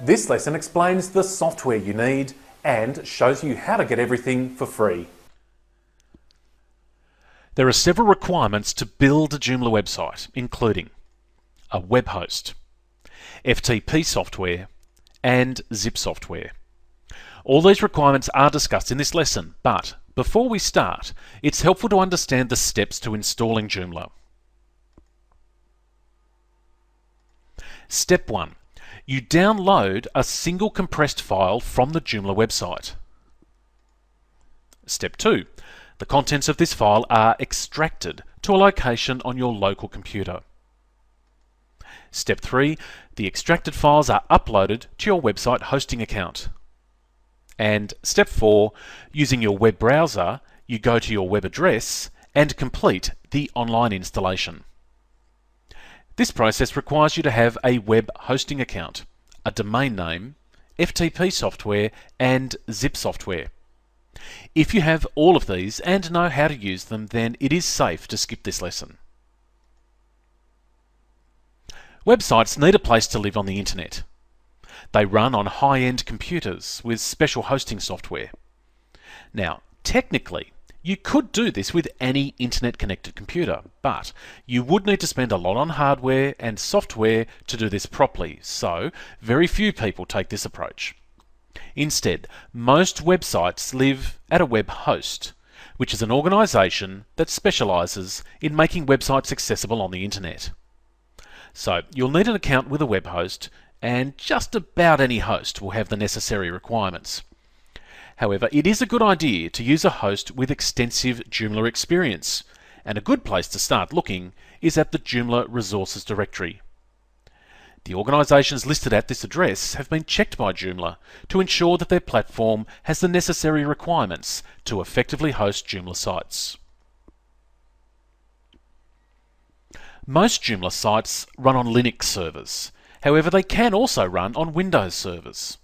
This lesson explains the software you need and shows you how to get everything for free. There are several requirements to build a Joomla website, including a web host, FTP software, and zip software. All these requirements are discussed in this lesson, but before we start, it's helpful to understand the steps to installing Joomla. Step 1. You download a single compressed file from the Joomla website. Step 2. The contents of this file are extracted to a location on your local computer. Step 3. The extracted files are uploaded to your website hosting account. And Step 4. Using your web browser, you go to your web address and complete the online installation. This process requires you to have a web hosting account, a domain name, FTP software, and zip software. If you have all of these and know how to use them, then it is safe to skip this lesson. Websites need a place to live on the internet. They run on high-end computers with special hosting software. Now, technically, you could do this with any internet-connected computer, but you would need to spend a lot on hardware and software to do this properly, so very few people take this approach. Instead, most websites live at a web host, which is an organisation that specialises in making websites accessible on the internet. So you'll need an account with a web host, and just about any host will have the necessary requirements. However, it is a good idea to use a host with extensive Joomla experience, and a good place to start looking is at the Joomla Resources directory. The organisations listed at this address have been checked by Joomla to ensure that their platform has the necessary requirements to effectively host Joomla sites. Most Joomla sites run on Linux servers. However, they can also run on Windows servers.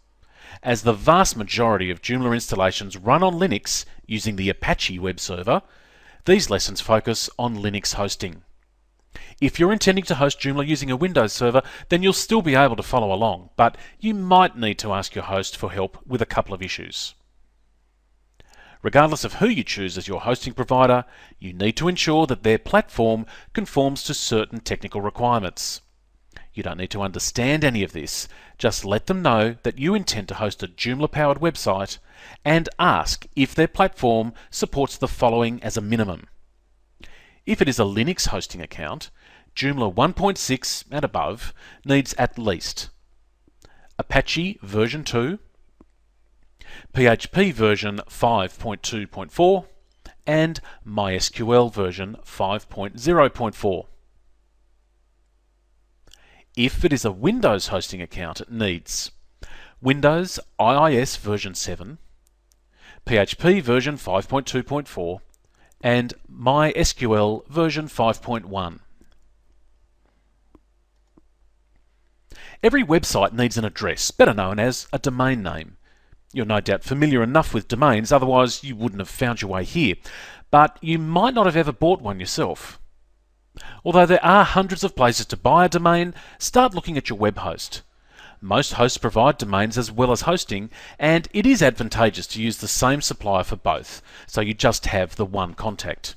As the vast majority of Joomla installations run on Linux using the Apache web server, these lessons focus on Linux hosting. If you're intending to host Joomla using a Windows server, then you'll still be able to follow along, but you might need to ask your host for help with a couple of issues. Regardless of who you choose as your hosting provider, you need to ensure that their platform conforms to certain technical requirements. You don't need to understand any of this, just let them know that you intend to host a Joomla-powered website and ask if their platform supports the following as a minimum. If it is a Linux hosting account, Joomla 1.6 and above needs at least Apache version 2, PHP version 5.2.4, and MySQL version 5.0.4. If it is a Windows hosting account, it needs Windows IIS version 7, PHP version 5.2.4, and MySQL version 5.1. Every website needs an address, better known as a domain name. You're no doubt familiar enough with domains, otherwise you wouldn't have found your way here, but you might not have ever bought one yourself. Although there are hundreds of places to buy a domain, start looking at your web host. Most hosts provide domains as well as hosting, and it is advantageous to use the same supplier for both, so you just have the one contact.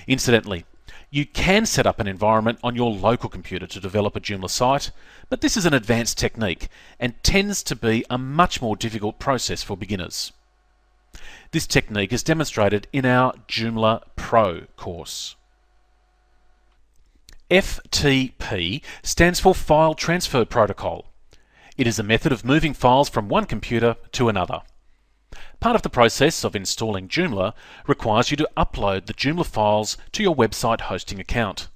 Incidentally, you can set up an environment on your local computer to develop a Joomla site, but this is an advanced technique and tends to be a much more difficult process for beginners. This technique is demonstrated in our Joomla Pro course. FTP stands for File Transfer Protocol. It is a method of moving files from one computer to another. Part of the process of installing Joomla requires you to upload the Joomla files to your website hosting account.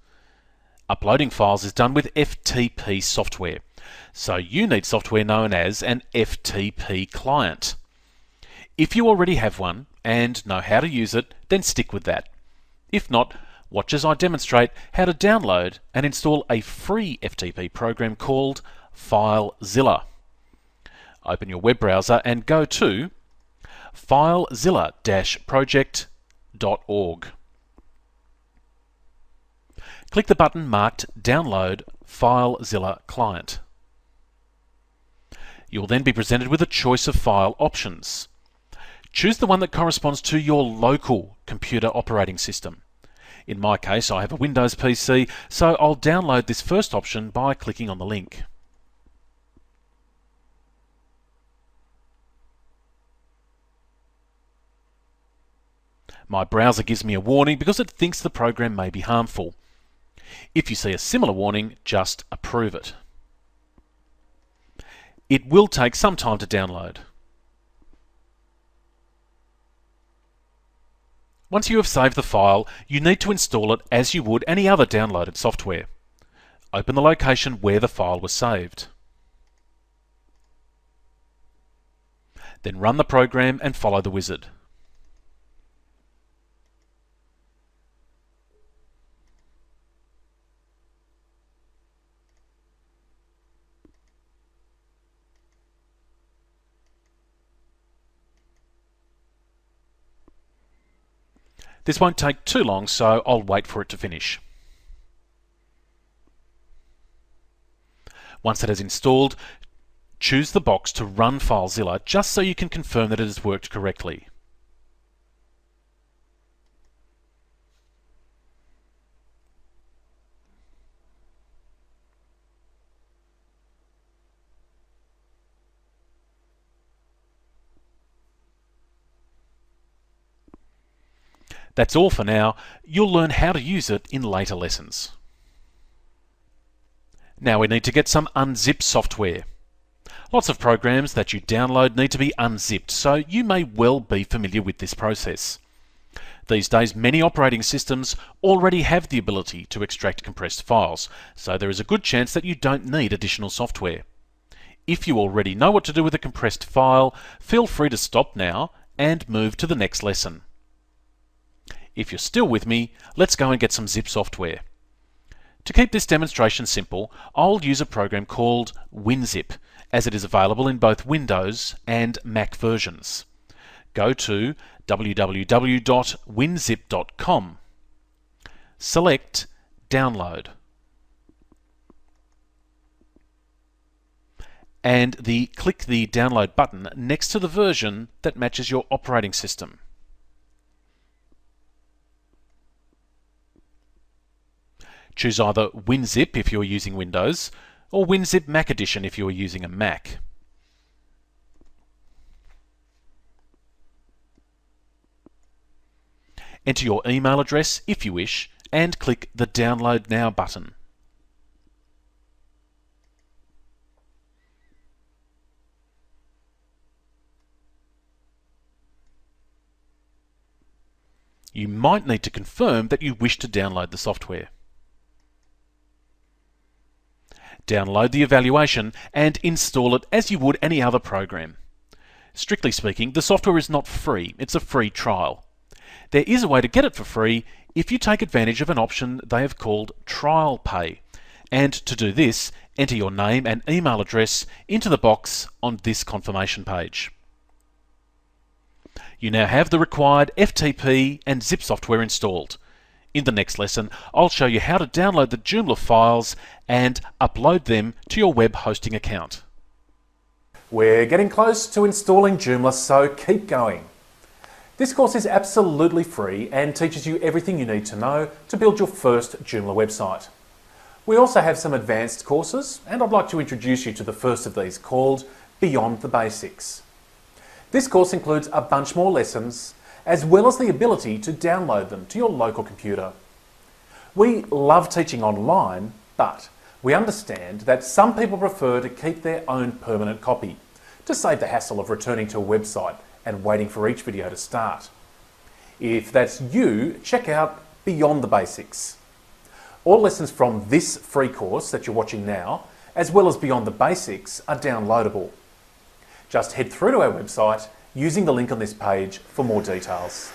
Uploading files is done with FTP software, so you need software known as an FTP client. If you already have one and know how to use it, then stick with that. If not, watch as I demonstrate how to download and install a free FTP program called FileZilla. Open your web browser and go to filezilla-project.org. Click the button marked Download FileZilla Client. You will then be presented with a choice of file options. Choose the one that corresponds to your local computer operating system. In my case, I have a Windows PC, so I'll download this first option by clicking on the link. My browser gives me a warning because it thinks the program may be harmful. If you see a similar warning, just approve it. It will take some time to download. Once you have saved the file, you need to install it as you would any other downloaded software. Open the location where the file was saved. Then run the program and follow the wizard. This won't take too long, so I'll wait for it to finish. Once it has installed, choose the box to run FileZilla just so you can confirm that it has worked correctly. That's all for now. You'll learn how to use it in later lessons. Now we need to get some unzipped software. Lots of programs that you download need to be unzipped, so you may well be familiar with this process. These days, many operating systems already have the ability to extract compressed files, so there is a good chance that you don't need additional software. If you already know what to do with a compressed file, feel free to stop now and move to the next lesson. If you're still with me, let's go and get some zip software. To keep this demonstration simple, I'll use a program called WinZip, as it is available in both Windows and Mac versions. Go to www.winzip.com. Select Download. And click the download button next to the version that matches your operating system. Choose either WinZip if you're using Windows, or WinZip Mac Edition if you're using a Mac. Enter your email address if you wish, and click the Download Now button. You might need to confirm that you wish to download the software. Download the evaluation and install it as you would any other program. Strictly speaking, the software is not free, it's a free trial. There is a way to get it for free if you take advantage of an option they have called Trial Pay. And to do this, enter your name and email address into the box on this confirmation page. You now have the required FTP and zip software installed. In the next lesson, I'll show you how to download the Joomla files and upload them to your web hosting account. We're getting close to installing Joomla, so keep going. This course is absolutely free and teaches you everything you need to know to build your first Joomla website. We also have some advanced courses, and I'd like to introduce you to the first of these, called Beyond the Basics. This course includes a bunch more lessons, as well as the ability to download them to your local computer. We love teaching online, but we understand that some people prefer to keep their own permanent copy to save the hassle of returning to a website and waiting for each video to start. If that's you, check out Beyond the Basics. All lessons from this free course that you're watching now, as well as Beyond the Basics, are downloadable. Just head through to our website using the link on this page for more details.